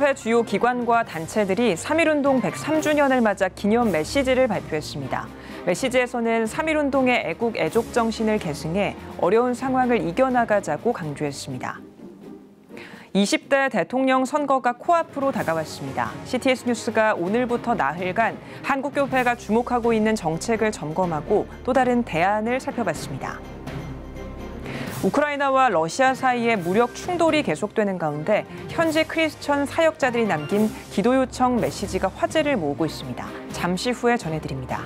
국회 주요 기관과 단체들이 3.1운동 103주년을 맞아 기념 메시지를 발표했습니다. 메시지에서는 3.1운동의 애국 애족 정신을 계승해 어려운 상황을 이겨나가자고 강조했습니다. 20대 대통령 선거가 코앞으로 다가왔습니다. CTS 뉴스가 오늘부터 나흘간 한국교회가 주목하고 있는 정책을 점검하고 또 다른 대안을 살펴봤습니다. 우크라이나와 러시아 사이에 무력 충돌이 계속되는 가운데 현지 크리스천 사역자들이 남긴 기도 요청 메시지가 화제를 모으고 있습니다. 잠시 후에 전해드립니다.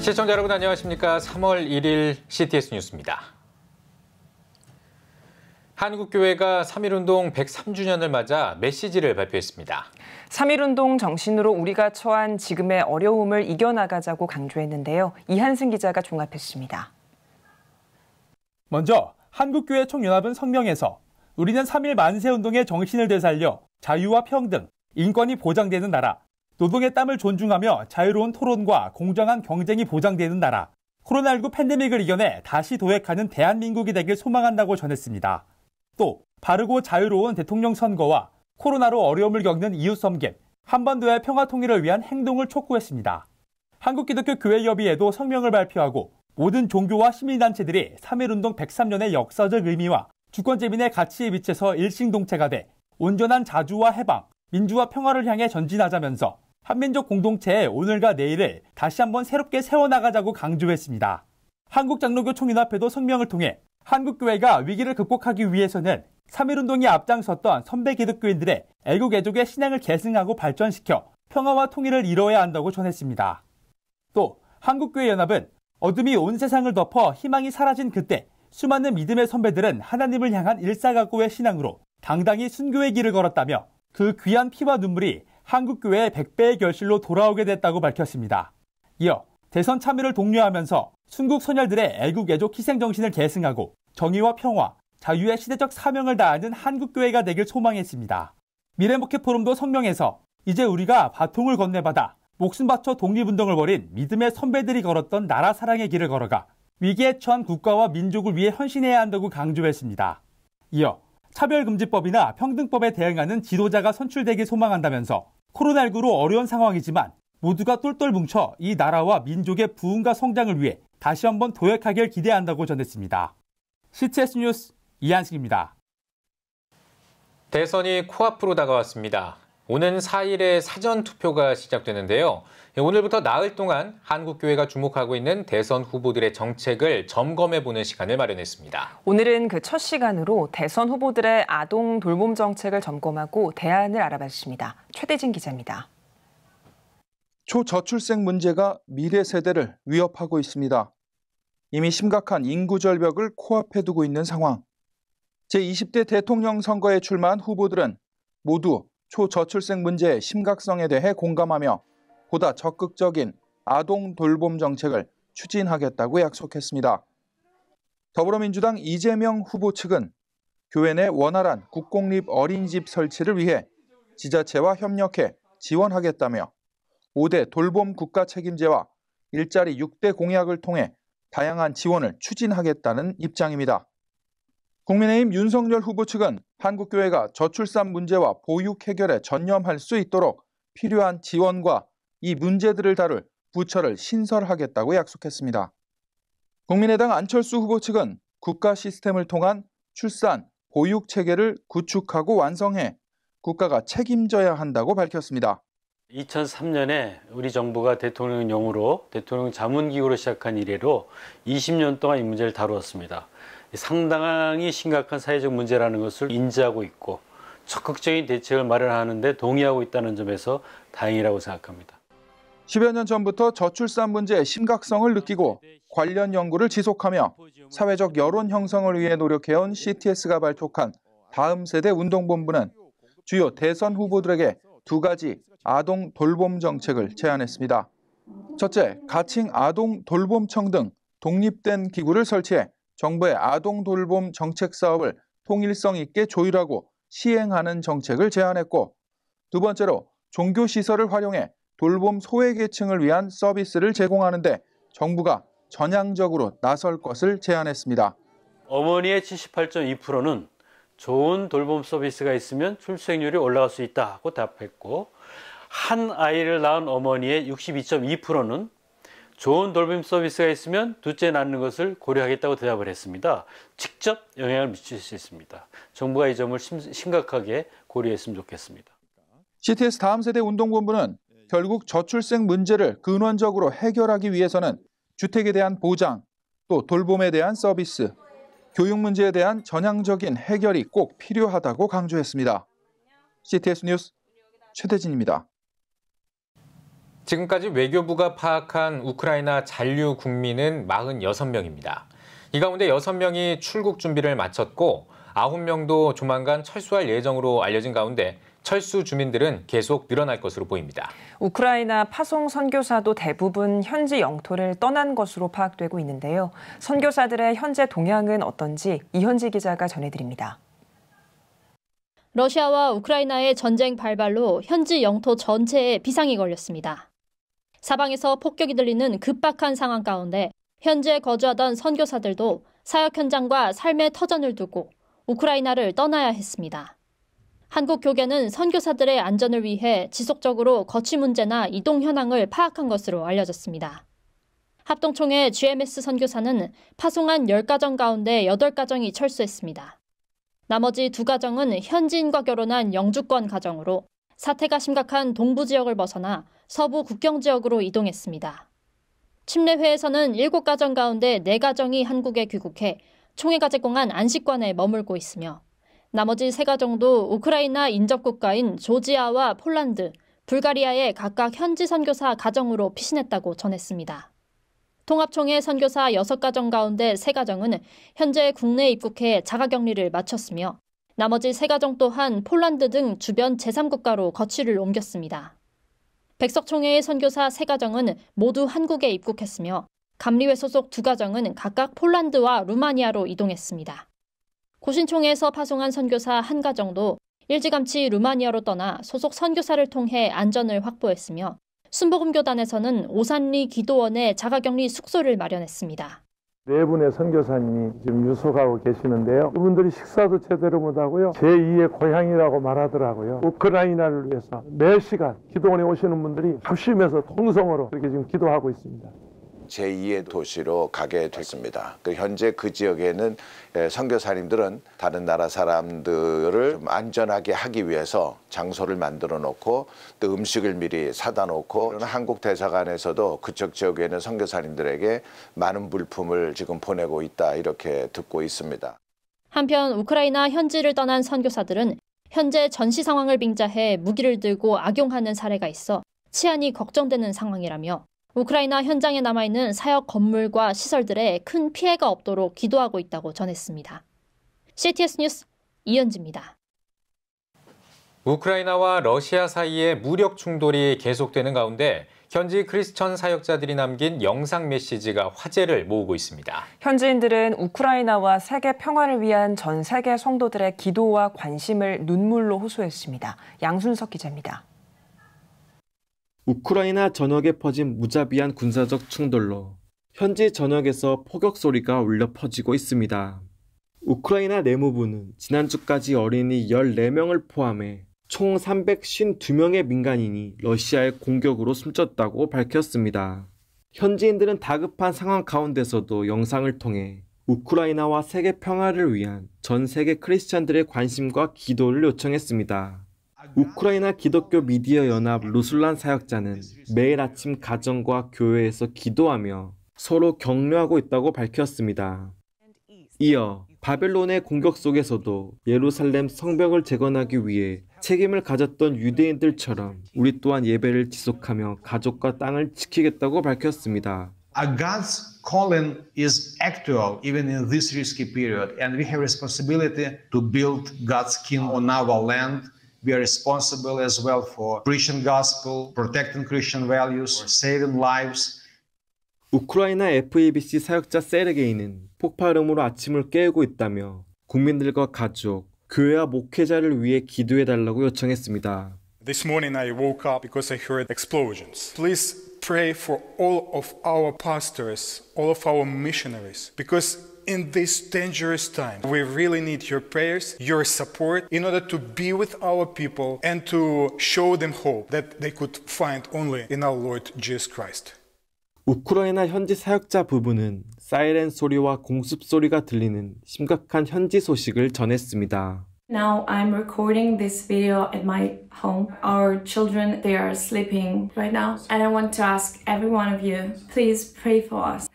시청자 여러분 안녕하십니까? 3월 1일 CTS 뉴스입니다. 한국교회가 3.1운동 103주년을 맞아 메시지를 발표했습니다. 3.1운동 정신으로 우리가 처한 지금의 어려움을 이겨나가자고 강조했는데요. 이한승 기자가 종합했습니다. 먼저 한국교회 총연합은 성명에서 우리는 3.1 만세운동의 정신을 되살려 자유와 평등, 인권이 보장되는 나라, 노동의 땀을 존중하며 자유로운 토론과 공정한 경쟁이 보장되는 나라, 코로나19 팬데믹을 이겨내 다시 도약하는 대한민국이 되길 소망한다고 전했습니다. 또 바르고 자유로운 대통령 선거와 코로나로 어려움을 겪는 이웃 섬김, 한반도의 평화 통일을 위한 행동을 촉구했습니다. 한국기독교교회협의회도 성명을 발표하고 모든 종교와 시민단체들이 3.1운동 103년의 역사적 의미와 주권재민의 가치에 비춰서 일심동체가 돼 온전한 자주와 해방, 민주화 평화를 향해 전진하자면서 한민족 공동체의 오늘과 내일을 다시 한번 새롭게 세워나가자고 강조했습니다. 한국장로교 총연합회도 성명을 통해 한국교회가 위기를 극복하기 위해서는 3.1운동이 앞장섰던 선배 기독교인들의 애국 애족의 신앙을 계승하고 발전시켜 평화와 통일을 이뤄야 한다고 전했습니다. 또 한국교회연합은 어둠이 온 세상을 덮어 희망이 사라진 그때 수많은 믿음의 선배들은 하나님을 향한 일사각오의 신앙으로 당당히 순교의 길을 걸었다며 그 귀한 피와 눈물이 한국교회의 100배의 결실로 돌아오게 됐다고 밝혔습니다. 이어 대선 참여를 독려하면서 순국 소녀들의 애국 애족 희생 정신을 계승하고 정의와 평화, 자유의 시대적 사명을 다하는 한국교회가 되길 소망했습니다. 미래목회 포럼도 성명에서 이제 우리가 바통을 건네받아 목숨 바쳐 독립운동을 벌인 믿음의 선배들이 걸었던 나라 사랑의 길을 걸어가 위기에 처한 국가와 민족을 위해 헌신해야 한다고 강조했습니다. 이어 차별금지법이나 평등법에 대응하는 지도자가 선출되길 소망한다면서 코로나19로 어려운 상황이지만 모두가 똘똘 뭉쳐 이 나라와 민족의 부흥과 성장을 위해 다시 한번 도약하길 기대한다고 전했습니다. CTS 뉴스 이한식입니다. 대선이 코앞으로 다가왔습니다. 오는 4일에 사전투표가 시작되는데요. 오늘부터 나흘 동안 한국교회가 주목하고 있는 대선 후보들의 정책을 점검해보는 시간을 마련했습니다. 오늘은 그 첫 시간으로 대선 후보들의 아동 돌봄 정책을 점검하고 대안을 알아봤습니다. 최대진 기자입니다. 초저출생 문제가 미래 세대를 위협하고 있습니다. 이미 심각한 인구 절벽을 코앞에 두고 있는 상황. 제20대 대통령 선거에 출마한 후보들은 모두 초저출생 문제의 심각성에 대해 공감하며 보다 적극적인 아동 돌봄 정책을 추진하겠다고 약속했습니다. 더불어민주당 이재명 후보 측은 교회 내 원활한 국공립 어린이집 설치를 위해 지자체와 협력해 지원하겠다며 5대 돌봄 국가 책임제와 일자리 6대 공약을 통해 다양한 지원을 추진하겠다는 입장입니다. 국민의힘 윤석열 후보 측은 한국교회가 저출산 문제와 보육 해결에 전념할 수 있도록 필요한 지원과 이 문제들을 다룰 부처를 신설하겠다고 약속했습니다. 국민의당 안철수 후보 측은 국가 시스템을 통한 출산, 보육 체계를 구축하고 완성해 국가가 책임져야 한다고 밝혔습니다. 2003년에 우리 정부가 대통령령으로 대통령 자문기구로 시작한 이래로 20년 동안 이 문제를 다루었습니다. 상당히 심각한 사회적 문제라는 것을 인지하고 있고 적극적인 대책을 마련하는 데 동의하고 있다는 점에서 다행이라고 생각합니다. 10여 년 전부터 저출산 문제의 심각성을 느끼고 관련 연구를 지속하며 사회적 여론 형성을 위해 노력해온 CTS가 발족한 다음 세대 운동본부는 주요 대선 후보들에게 2가지 아동 돌봄 정책을 제안했습니다. 첫째, 가칭 아동 돌봄청 등 독립된 기구를 설치해 정부의 아동 돌봄 정책 사업을 통일성 있게 조율하고 시행하는 정책을 제안했고, 두 번째로 종교시설을 활용해 돌봄 소외계층을 위한 서비스를 제공하는 데 정부가 전향적으로 나설 것을 제안했습니다. 어머니의 78.2%는 좋은 돌봄 서비스가 있으면 출생률이 올라갈 수 있다고 답했고, 한 아이를 낳은 어머니의 62.2%는 좋은 돌봄 서비스가 있으면 둘째 낳는 것을 고려하겠다고 대답을 했습니다. 직접 영향을 미칠 수 있습니다. 정부가 이 점을 심각하게 고려했으면 좋겠습니다. CTS 다음 세대 운동본부는 결국 저출생 문제를 근원적으로 해결하기 위해서는 주택에 대한 보장, 또 돌봄에 대한 서비스, 교육 문제에 대한 전향적인 해결이 꼭 필요하다고 강조했습니다. CTS 뉴스 최대진입니다. 지금까지 외교부가 파악한 우크라이나 잔류 국민은 46명입니다. 이 가운데 6명이 출국 준비를 마쳤고 9명도 조만간 철수할 예정으로 알려진 가운데 철수 주민들은 계속 늘어날 것으로 보입니다. 우크라이나 파송 선교사도 대부분 현지 영토를 떠난 것으로 파악되고 있는데요. 선교사들의 현재 동향은 어떤지 이현지 기자가 전해드립니다. 러시아와 우크라이나의 전쟁 발발로 현지 영토 전체에 비상이 걸렸습니다. 사방에서 폭격이 들리는 급박한 상황 가운데 현지에 거주하던 선교사들도 사역 현장과 삶의 터전을 두고 우크라이나를 떠나야 했습니다. 한국 교계는 선교사들의 안전을 위해 지속적으로 거취 문제나 이동 현황을 파악한 것으로 알려졌습니다. 합동총회 GMS 선교사는 파송한 10가정 가운데 8가정이 철수했습니다. 나머지 2가정은 현지인과 결혼한 영주권 가정으로 사태가 심각한 동부 지역을 벗어나 서부 국경 지역으로 이동했습니다. 침례회에서는 7가정 가운데 4가정이 한국에 귀국해 총회가 제공한 안식관에 머물고 있으며 나머지 3가정도 우크라이나 인접국가인 조지아와 폴란드, 불가리아의 각각 현지 선교사 가정으로 피신했다고 전했습니다. 통합총회 선교사 6가정 가운데 3가정은 현재 국내에 입국해 자가격리를 마쳤으며 나머지 3가정 또한 폴란드 등 주변 제3국가로 거취를 옮겼습니다. 백석총회의 선교사 3가정은 모두 한국에 입국했으며 감리회 소속 2가정은 각각 폴란드와 루마니아로 이동했습니다. 고신총회에서 파송한 선교사 1가정도 일찌감치 루마니아로 떠나 소속 선교사를 통해 안전을 확보했으며 순복음교단에서는 오산리 기도원에 자가격리 숙소를 마련했습니다. 4분의 선교사님이 지금 유숙하고 계시는데요. 그분들이 식사도 제대로 못하고요. 제2의 고향이라고 말하더라고요. 우크라이나를 위해서 매 시간 기도원에 오시는 분들이 합심해서 통성으로 그렇게 지금 기도하고 있습니다. 제2의 도시로 가게 됐습니다. 현재 그 지역에는 선교사님들은 다른 나라 사람들을 좀 안전하게 하기 위해서 장소를 만들어 놓고 또 음식을 미리 사다 놓고 한국 대사관에서도 그쪽 지역에 있는 선교사님들에게 많은 물품을 지금 보내고 있다 이렇게 듣고 있습니다. 한편 우크라이나 현지를 떠난 선교사들은 현재 전시 상황을 빙자해 무기를 들고 악용하는 사례가 있어 치안이 걱정되는 상황이라며 우크라이나 현장에 남아있는 사역 건물과 시설들에 큰 피해가 없도록 기도하고 있다고 전했습니다. CTS 뉴스 이현지입니다. 우크라이나와 러시아 사이의 무력 충돌이 계속되는 가운데 현지 크리스천 사역자들이 남긴 영상 메시지가 화제를 모으고 있습니다. 현지인들은 우크라이나와 세계 평화를 위한 전 세계 성도들의 기도와 관심을 눈물로 호소했습니다. 양순석 기자입니다. 우크라이나 전역에 퍼진 무자비한 군사적 충돌로 현지 전역에서 포격 소리가 울려 퍼지고 있습니다. 우크라이나 내무부는 지난주까지 어린이 14명을 포함해 총 352명의 민간인이 러시아의 공격으로 숨졌다고 밝혔습니다. 현지인들은 다급한 상황 가운데서도 영상을 통해 우크라이나와 세계 평화를 위한 전 세계 크리스찬들의 관심과 기도를 요청했습니다. 우크라이나 기독교 미디어 연합 루슬란 사역자는 매일 아침 가정과 교회에서 기도하며 서로 격려하고 있다고 밝혔습니다. 이어 바벨론의 공격 속에서도 예루살렘 성벽을 재건하기 위해 책임을 가졌던 유대인들처럼 우리 또한 예배를 지속하며 가족과 땅을 지키겠다고 밝혔습니다. God's calling is actual even in this risky period, and we have responsibility to build God's kingdom on our land. We are responsible as well for preaching gospel, protecting Christian values, saving lives. 우크라이나 FEBC 사역자 세르게이는 폭발음으로 아침을 깨우고 있다며 국민들과 가족, 교회와 목회자를 위해 기도해달라고 요청했습니다. This morning I woke up because I heard explosions. Please pray for all of our pastors, all of our missionaries, because in this dangerous time, we really need your prayers, your support in order to be with our people and to show them hope that they could find only in our Lord Jesus Christ. 우크라이나 현지 사역자 부부는 사이렌 소리와 공습 소리가 들리는 심각한 현지 소식을 전했습니다. Now I'm recording this video at my home. Our children, they are sleeping right now. And I want to ask every one of you, please pray for us.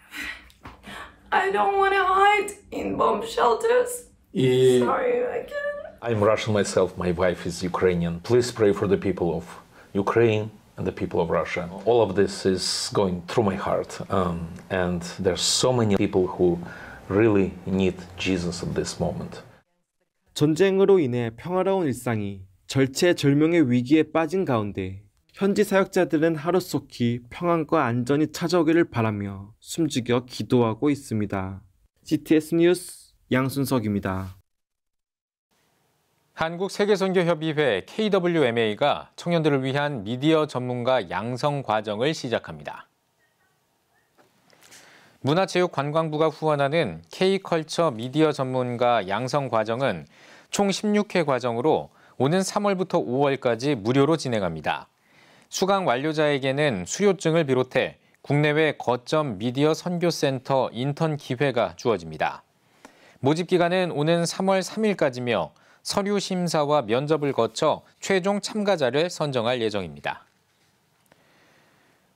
I don't want to hide in bomb shelters. Sorry, I can't. I'm Russian myself. My wife is Ukrainian. Please pray for the people of Ukraine and the people of Russia. All of this is going through my heart. And there's so many people who really need Jesus at this moment. 전쟁으로 인해 평화로운 일상이 절체절명의 위기에 빠진 가운데 현지 사역자들은 하루속히 평안과 안전이 찾아오기를 바라며 숨죽여 기도하고 있습니다. CTS 뉴스 양순석입니다. 한국세계선교협의회 KWMA가 청년들을 위한 미디어 전문가 양성 과정을 시작합니다. 문화체육관광부가 후원하는 K컬처 미디어 전문가 양성 과정은 총 16회 과정으로 오는 3월부터 5월까지 무료로 진행합니다. 수강 완료자에게는 수료증을 비롯해 국내외 거점 미디어 선교센터 인턴 기회가 주어집니다. 모집 기간은 오는 3월 3일까지며 서류 심사와 면접을 거쳐 최종 참가자를 선정할 예정입니다.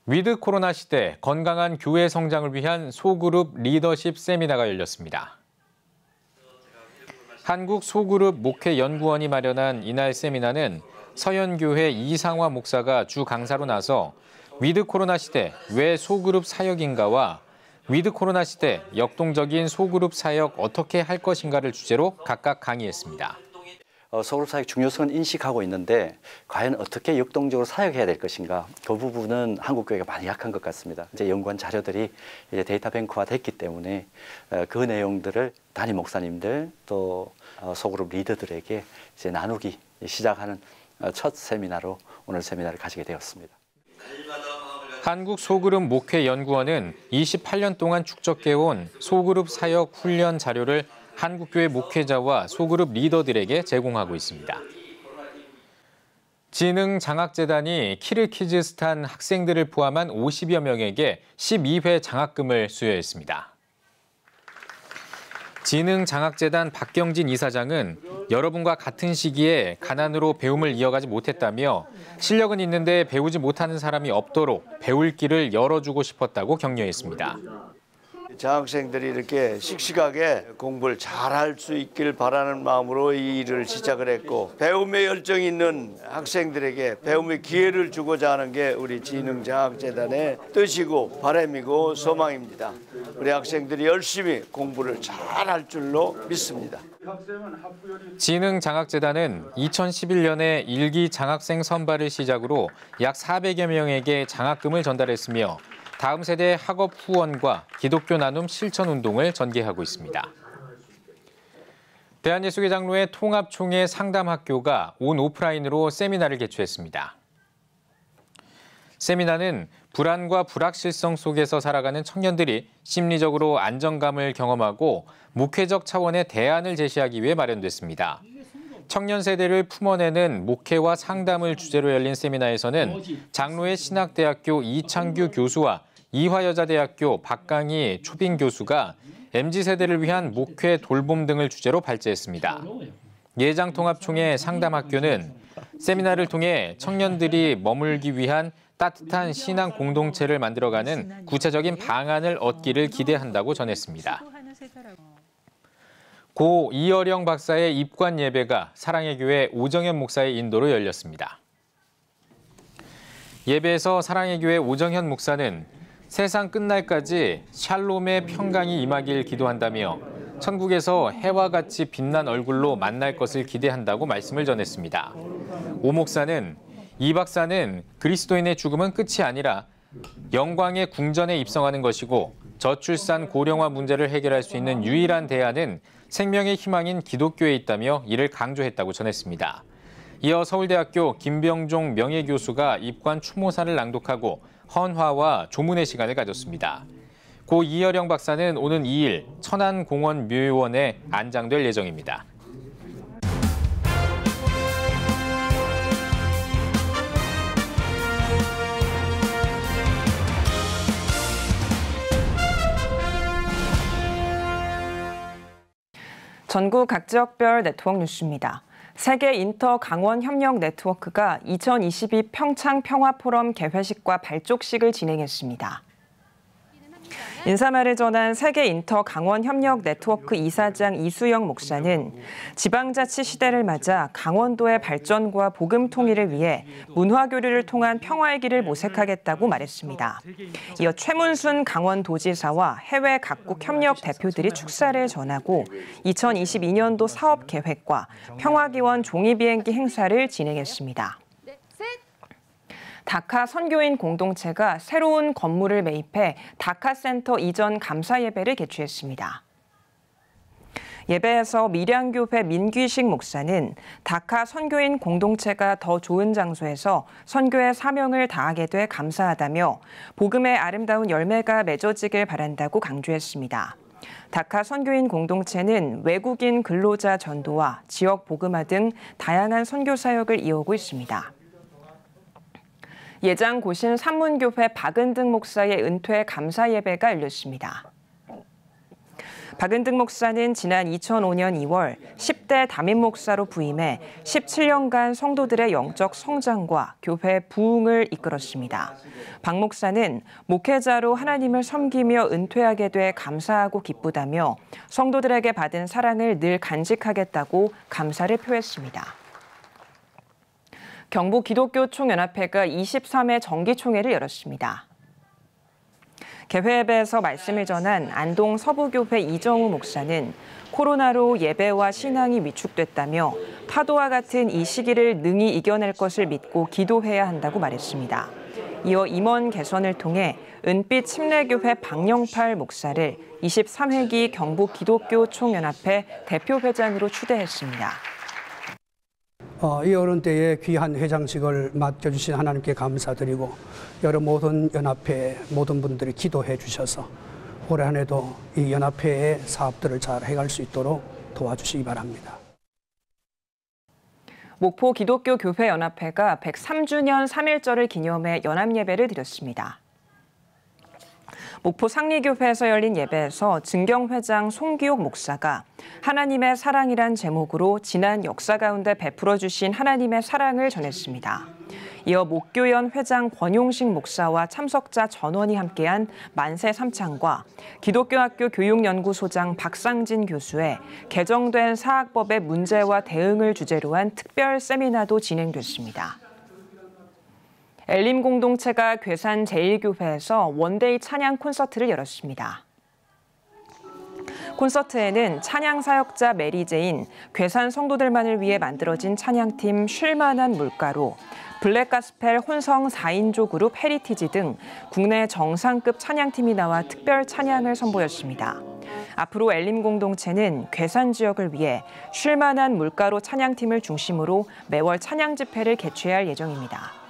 위드 코로나 시대 건강한 교회 성장을 위한 소그룹 리더십 세미나가 열렸습니다. 한국 소그룹 목회연구원이 마련한 이날 세미나는 서연교회 이상화 목사가 주 강사로 나서 위드 코로나 시대 왜 소그룹 사역인가와 위드 코로나 시대 역동적인 소그룹 사역 어떻게 할 것인가를 주제로 각각 강의했습니다. 소그룹 사역 중요성은 인식하고 있는데 과연 어떻게 역동적으로 사역해야 될 것인가, 그 부분은 한국교회가 많이 약한 것 같습니다. 이제 연구한 자료들이 이제 데이터 뱅크화 됐기 때문에 그 내용들을 담임 목사님들 또 소그룹 리더들에게 이제 나누기 시작하는 첫 세미나로 오늘 세미나를 가지게 되었습니다. 한국 소그룹 목회연구원은 28년 동안 축적해온 소그룹 사역 훈련 자료를 한국교회 목회자와 소그룹 리더들에게 제공하고 있습니다. 지능장학재단이 키르기즈스탄 학생들을 포함한 50여 명에게 12회 장학금을 수여했습니다. 지능장학재단 박경진 이사장은 여러분과 같은 시기에 가난으로 배움을 이어가지 못했다며 실력은 있는데 배우지 못하는 사람이 없도록 배울 길을 열어주고 싶었다고 격려했습니다. 장학생들이 이렇게 씩씩하게 공부를 잘할 수 있길 바라는 마음으로 이 일을 시작을 했고, 배움에 열정이 있는 학생들에게 배움의 기회를 주고자 하는 게 우리 지능장학재단의 뜻이고 바람이고 소망입니다. 우리 학생들이 열심히 공부를 잘할 줄로 믿습니다. 지능장학재단은 2011년에 일기 장학생 선발을 시작으로 약 400여 명에게 장학금을 전달했으며 다음 세대 학업 후원과 기독교 나눔 실천 운동을 전개하고 있습니다. 대한예수계 장로회 통합총회 상담학교가 온 오프라인으로 세미나를 개최했습니다. 세미나는 불안과 불확실성 속에서 살아가는 청년들이 심리적으로 안정감을 경험하고 목회적 차원의 대안을 제시하기 위해 마련됐습니다. 청년 세대를 품어내는 목회와 상담을 주제로 열린 세미나에서는 장로회 신학대학교 이창규 교수와 이화여자대학교 박강희 초빙 교수가 MZ세대를 위한 목회 돌봄 등을 주제로 발제했습니다. 예장통합총회 상담학교는 세미나를 통해 청년들이 머물기 위한 따뜻한 신앙 공동체를 만들어가는 구체적인 방안을 얻기를 기대한다고 전했습니다. 고 이어령 박사의 입관 예배가 사랑의 교회 오정현 목사의 인도로 열렸습니다. 예배에서 사랑의 교회 오정현 목사는 세상 끝날까지 샬롬의 평강이 임하길 기도한다며 천국에서 해와 같이 빛난 얼굴로 만날 것을 기대한다고 말씀을 전했습니다. 오 목사는 이 박사는 그리스도인의 죽음은 끝이 아니라 영광의 궁전에 입성하는 것이고 저출산 고령화 문제를 해결할 수 있는 유일한 대안은 생명의 희망인 기독교에 있다며 이를 강조했다고 전했습니다. 이어 서울대학교 김병종 명예교수가 입관 추모사를 낭독하고 헌화와 조문의 시간을 가졌습니다. 고 이여령 박사는 오는 2일 천안공원묘원에 안장될 예정입니다. 전국 각 지역별 네트워크 뉴스입니다. 세계 인터 강원 협력 네트워크가 2022 평창 평화포럼 개회식과 발족식을 진행했습니다. 인사말을 전한 세계 인터 강원 협력 네트워크 이사장 이수영 목사는 지방자치 시대를 맞아 강원도의 발전과 복음 통일을 위해 문화 교류를 통한 평화의 길을 모색하겠다고 말했습니다. 이어 최문순 강원도지사와 해외 각국 협력 대표들이 축사를 전하고 2022년도 사업 계획과 평화기원 종이비행기 행사를 진행했습니다. 다카 선교인 공동체가 새로운 건물을 매입해 다카센터 이전 감사 예배를 개최했습니다. 예배에서 밀양교회 민귀식 목사는 다카 선교인 공동체가 더 좋은 장소에서 선교의 사명을 다하게 돼 감사하다며 복음의 아름다운 열매가 맺어지길 바란다고 강조했습니다. 다카 선교인 공동체는 외국인 근로자 전도와 지역 복음화 등 다양한 선교 사역을 이어오고 있습니다. 예장 고신 산문교회 박은등 목사의 은퇴 감사 예배가 열렸습니다. 박은등 목사는 지난 2005년 2월 10대 담임 목사로 부임해 17년간 성도들의 영적 성장과 교회 부흥을 이끌었습니다. 박 목사는 목회자로 하나님을 섬기며 은퇴하게 돼 감사하고 기쁘다며 성도들에게 받은 사랑을 늘 간직하겠다고 감사를 표했습니다. 경북기독교총연합회가 23회 정기총회를 열었습니다. 개회 예배에서 말씀을 전한 안동 서부교회 이정우 목사는 코로나로 예배와 신앙이 위축됐다며 파도와 같은 이 시기를 능히 이겨낼 것을 믿고 기도해야 한다고 말했습니다. 이어 임원 개선을 통해 은빛 침례교회 박영팔 목사를 23회기 경북기독교총연합회 대표회장으로 추대했습니다. 이 어려운 때에 귀한 회장직을 맡겨주신 하나님께 감사드리고 여러 모든 연합회 모든 분들이 기도해 주셔서 올해 한 해도 이 연합회의 사업들을 잘 해갈 수 있도록 도와주시기 바랍니다. 목포 기독교교회연합회가 103주년 3.1절을 기념해 연합예배를 드렸습니다. 목포 상리교회에서 열린 예배에서 증경회장 송기옥 목사가 하나님의 사랑이란 제목으로 지난 역사 가운데 베풀어 주신 하나님의 사랑을 전했습니다. 이어 목교연 회장 권용식 목사와 참석자 전원이 함께한 만세 삼창과 기독교학교 교육연구소장 박상진 교수의 개정된 사학법의 문제와 대응을 주제로 한 특별 세미나도 진행됐습니다. 엘림 공동체가 괴산 제1교회에서 원데이 찬양 콘서트를 열었습니다. 콘서트에는 찬양 사역자 메리제인, 괴산 성도들만을 위해 만들어진 찬양팀 쉴만한 물가로, 블랙가스펠 혼성 4인조 그룹 헤리티지 등 국내 정상급 찬양팀이 나와 특별 찬양을 선보였습니다. 앞으로 엘림 공동체는 괴산 지역을 위해 쉴만한 물가로 찬양팀을 중심으로 매월 찬양 집회를 개최할 예정입니다.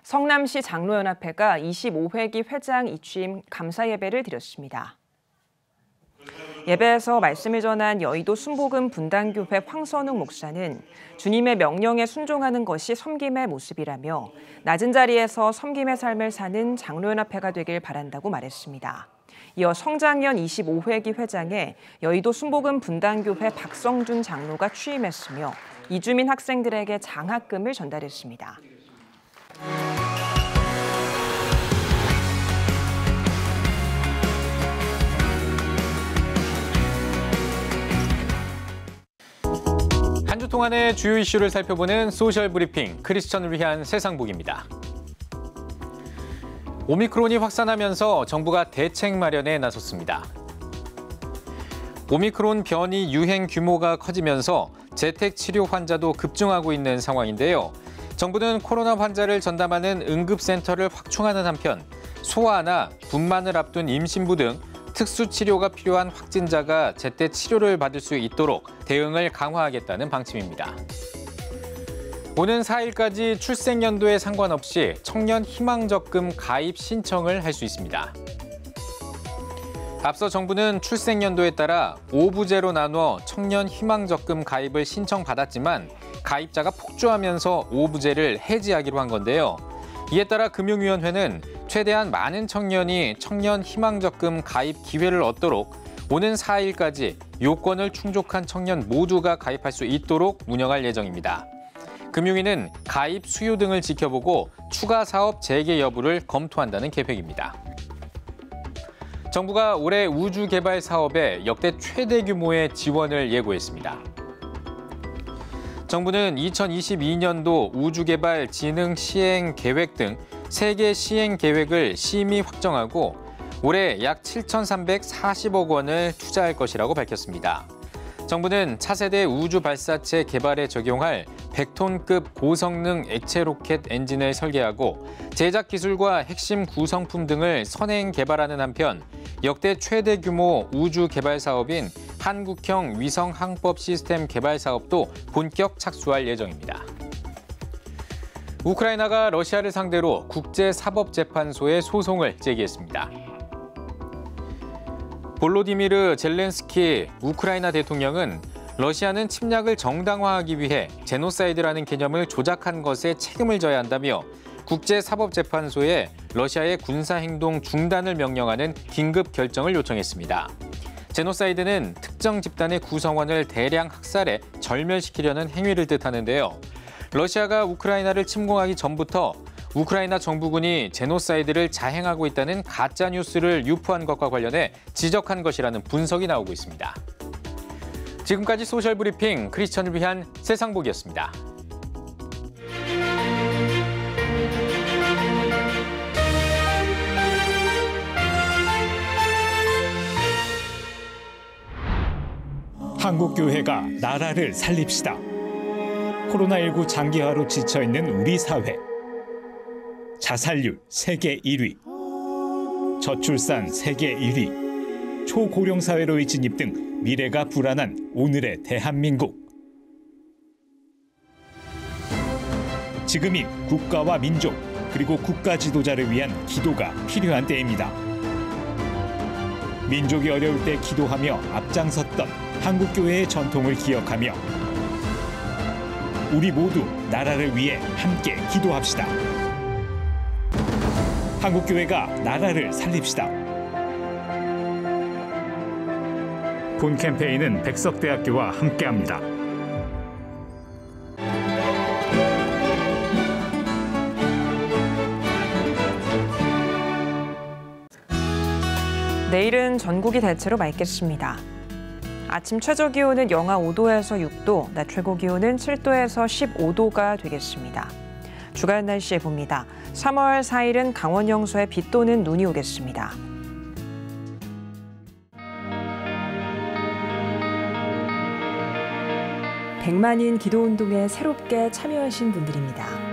성남시 장로연합회가 25회기 회장 이취임 감사 예배를 드렸습니다. 예배에서 말씀을 전한 여의도 순복음 분당교회 황선욱 목사는 주님의 명령에 순종하는 것이 섬김의 모습이라며 낮은 자리에서 섬김의 삶을 사는 장로연합회가 되길 바란다고 말했습니다. 이어 성장년 25회기 회장에 여의도 순복음 분당교회 박성준 장로가 취임했으며 이주민 학생들에게 장학금을 전달했습니다. 한 주 동안의 주요 이슈를 살펴보는 소셜 브리핑 크리스천을 위한 세상복입니다. 오미크론이 확산하면서 정부가 대책 마련에 나섰습니다. 오미크론 변이 유행 규모가 커지면서 재택 치료 환자도 급증하고 있는 상황인데요. 정부는 코로나 환자를 전담하는 응급센터를 확충하는 한편 소아나 분만을 앞둔 임신부 등 특수 치료가 필요한 확진자가 제때 치료를 받을 수 있도록 대응을 강화하겠다는 방침입니다. 오는 4일까지 출생연도에 상관없이 청년 희망적금 가입 신청을 할 수 있습니다. 앞서 정부는 출생연도에 따라 5부제로 나눠 청년 희망적금 가입을 신청받았지만 가입자가 폭주하면서 5부제를 해지하기로 한 건데요. 이에 따라 금융위원회는 최대한 많은 청년이 청년 희망적금 가입 기회를 얻도록 오는 4일까지 요건을 충족한 청년 모두가 가입할 수 있도록 운영할 예정입니다. 금융위는 가입 수요 등을 지켜보고 추가 사업 재개 여부를 검토한다는 계획입니다. 정부가 올해 우주 개발 사업에 역대 최대 규모의 지원을 예고했습니다. 정부는 2022년도 우주개발 진흥 시행 계획 등 3개 시행 계획을 심의 확정하고 올해 약 7,340억 원을 투자할 것이라고 밝혔습니다. 정부는 차세대 우주 발사체 개발에 적용할 100톤급 고성능 액체 로켓 엔진을 설계하고 제작 기술과 핵심 구성품 등을 선행 개발하는 한편 역대 최대 규모 우주 개발 사업인 한국형 위성 항법 시스템 개발 사업도 본격 착수할 예정입니다. 우크라이나가 러시아를 상대로 국제사법재판소에 소송을 제기했습니다. 볼로디미르 젤렌스키 우크라이나 대통령은 러시아는 침략을 정당화하기 위해 제노사이드라는 개념을 조작한 것에 책임을 져야 한다며 국제사법재판소에 러시아의 군사행동 중단을 명령하는 긴급 결정을 요청했습니다. 제노사이드는 특정 집단의 구성원을 대량 학살해 절멸시키려는 행위를 뜻하는데요. 러시아가 우크라이나를 침공하기 전부터 우크라이나 정부군이 제노사이드를 자행하고 있다는 가짜뉴스를 유포한 것과 관련해 지적한 것이라는 분석이 나오고 있습니다. 지금까지 소셜브리핑 크리스천을 위한 세상복이었습니다. 한국교회가 나라를 살립시다. 코로나19 장기화로 지쳐있는 우리 사회. 자살률 세계 1위, 저출산 세계 1위, 초고령 사회로의 진입 등 미래가 불안한 오늘의 대한민국. 지금이 국가와 민족 그리고 국가 지도자를 위한 기도가 필요한 때입니다. 민족이 어려울 때 기도하며 앞장섰던 한국교회의 전통을 기억하며 우리 모두 나라를 위해 함께 기도합시다. 한국교회가 나라를 살립시다. 본 캠페인은 백석대학교와 함께합니다. 내일은 전국이 대체로 맑겠습니다. 아침 최저기온은 영하 5도에서 6도, 낮 최고기온은 7도에서 15도가 되겠습니다. 주간 날씨 봅니다. 3월 4일은 강원 영서에 비 또는 눈이 오겠습니다. 백만인 기도운동에 새롭게 참여하신 분들입니다.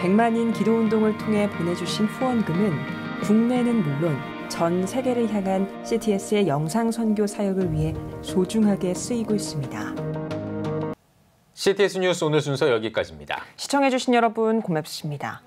백만인 기도운동을 통해 보내주신 후원금은 국내는 물론 전 세계를 향한 CTS의 영상 선교 사역을 위해 소중하게 쓰이고 있습니다. CTS 뉴스 오늘 순서 여기까지입니다. 시청해주신 여러분 고맙습니다.